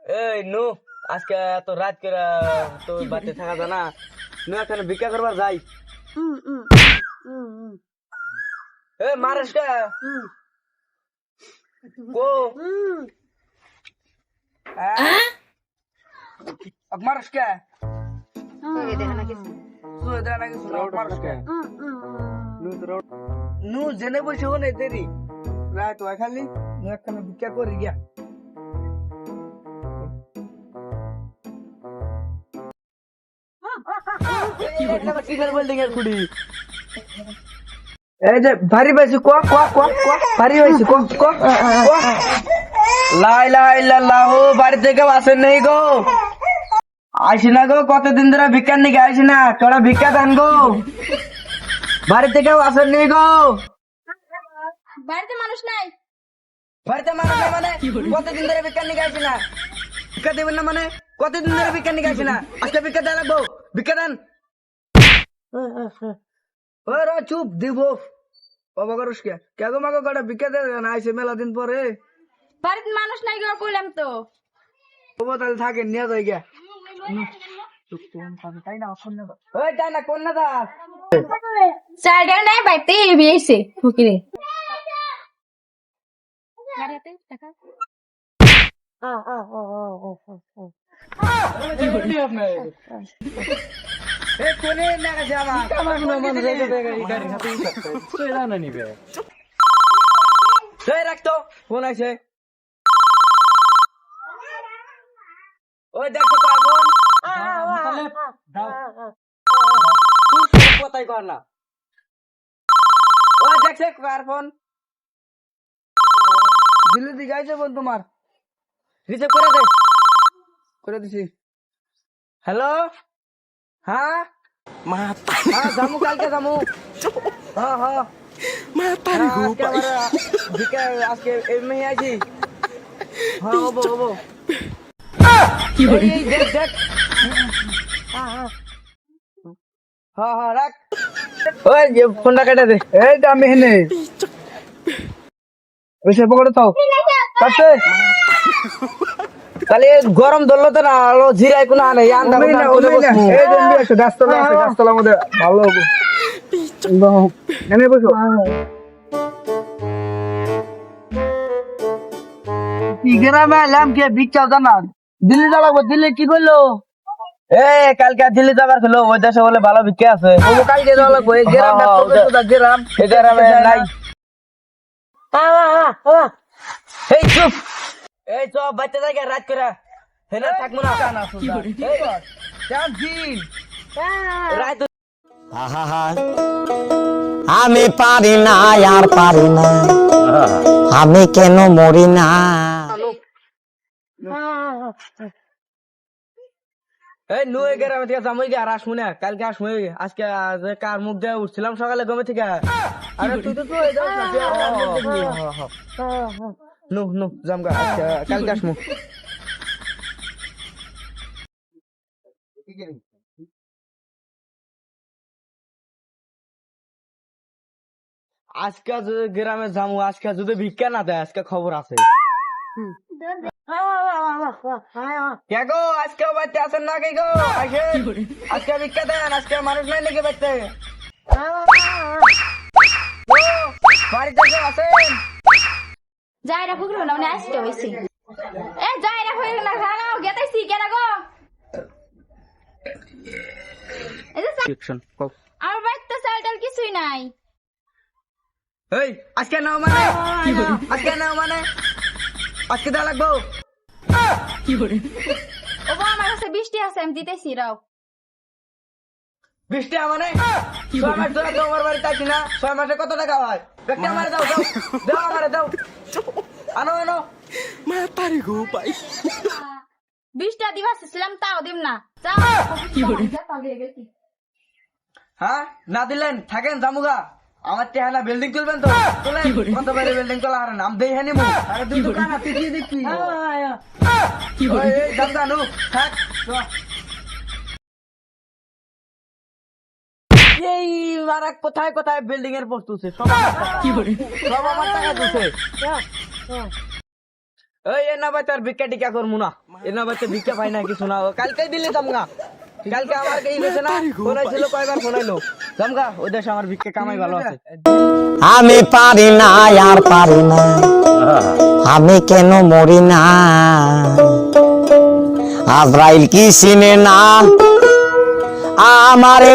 এই নু আজকে এত রাত করে তো বাড়িতে থাকা যায় না। নু এখানে ভিক্ষা করবার যাই। এ মারেশ কে কো মারেশ কে নু জেনে বসে হনে দেরি রাত ওই খালি নু এখানে ভিক্ষা করি গিয়া। এই যে ভারী পাইছি ক ক ক ক ভারী পাইছি ক ক ক লা ইলাহা ইল্লাল্লাহ। বাড়িতে কেউ আসেন নাই গো, আইসি না গো, কতদিন ধরে ভিক্ষার নিকে আইসি না, তোরা ভিক্ষা দেন গো। বাড়িতে কেউ আসেন নি গো, বাড়িতে মানুষ নাই। বাড়িতে মানুষ নেই মানে কতদিন ধরে ভিক্ষার নিকে আইসি না, ভিক্ষা দেবেন না মানে কতদিন ধরে ভিক্ষার নিকে আইসি না, আজকে ভিক্ষা দেন লাগবো, ভিক্ষা দেন। ওরে চুপ দিব বাবা করস কে কে গো মাগো কটা ভিক্ষা দেন আইসে মেলা দিন পরে। বাড়িতে মানুষ নাই গো, কইলাম তো। বাবা তাহলে থাকেন নিয়ে যাই গিয়া। তাই না কোন না দা চালটা নাই বাইতে বিয়েছে ফকিরে। গাড়িতে টাকা এ কোনে না গেছে আমার মন রেগে গাড়ি হাতে তুই জানা নিবে এই রাখতো ফোন আছে। ওই দেখো তো এখন তুই কোথায় কর না, ওই দেখছে কার ফোন দিল্লি দিকে আইছে বোন তোমার, রিসিভ করে দিছি। হ্যালো হ্যাঁ হ্যাঁ যামু কালকে যামু। হ্যাঁ হ্যাঁ আজকে এমনি আছি। হ্যাঁ হবো হবো এই দেখ দেখ হ্যাঁ হ্যাঁ রাখ ওই যে ফোনটা কেটে দে। এই তো আমি হেনে ওই সে পকেটে থাও কাছে তাহলে গরম ধরলো তো না আলো জিরাই কোনো আনে এই জন্য আছে গাছতলা আছে, গাছতলার মধ্যে ভালো হবে। এনে বসো কি গ্রামে এলাম কে ভিক্ষা জানা দিল্লি যাবো, দিল্লি কি করলো? এ কালকে দিল্লি যাবার ছিল, ওই দেশে বলে ভালো ভিক্ষা আছে। কালকে যাওয়া লাগবো, এই গ্রামে গ্রাম এই গ্রামে নাই। এই চুপ এই চপ বাচ্চা জায়গা রাত করে হেনা থাকবো না। রাত আমি পারি না আর পারি না, আমি কেন মরি না। এই নু গ্রামে থেকে যাবো আর আসবো না, কালকে আসবো। আজকে কার মুখ দিয়ে উঠছিলাম সকালে গমে থেকে। আরে তুই তো নু নু জামগা কালকে আসবো। আজকে যদি গ্রামে যাবো, আজকে যদি ভিক্ষা না দেয় আজকে খবর আছে। কে গো আজকে বাড়িতে আসেন না কে গো? আজকে ভিক্ষা দেন, আজকে মানুষ নাই নাকি বাড়িতে? বাড়িতে কেউ আছেন? যাই রাখো গো না, মানে আসতে হইছে। এ যাই রাখো না, খাও গেতাইছি কেন গো? এই যে আমার বাড়িতে চাল কিছুই নাই। এই আজকে নাও মানে আজকে নাও মানে আজকে দেওয়া লাগবো। ও বাবা, আমার কাছে বৃষ্টি আছে, আমি দিতেছি রাও। বৃষ্টি মানে 6 মাস ধরে তোমার বাড়িতে আছি না, 6 মাসে কত টাকা হয়? ব্যক্তি আমারে দাও দাও দাও আমারে দাও, আনো আনো। বৃষ্টি দিবা ছিলাম তাও দিম না। যাও হ্যাঁ না দিলেন থাকেন জামুগা। আমার টেহানা বিল্ডিং তুলবেন তো তুলেন, কত বাড়ি বিল্ডিং তোলা হারেন আম দেই হানি মু। আরে তুই দোকান আপনি কি দেখবি এই দাম জানো থাক। এই মারা কোথায় কোথায় বিল্ডিং এর পোস্ট তুলছে, সব আমার টাকা দিছে। ওই এ না ভাই তোর ভিক্ষা টিকা করবো না, এ না ভাই তো ভিক্ষা পাই না কিছু না, কালকেই দিলি তামগা, কালকে আমার এই গেছে না, ফোন আইছিল কয়বার ফোন আইলো, তামগা ওই দেশে আমার ভিক্ষা কামাই ভালো আছে। আমি পারি না আর পারি না, আমি কেন মরি না, আজরাইল কি চিনে না আমারে।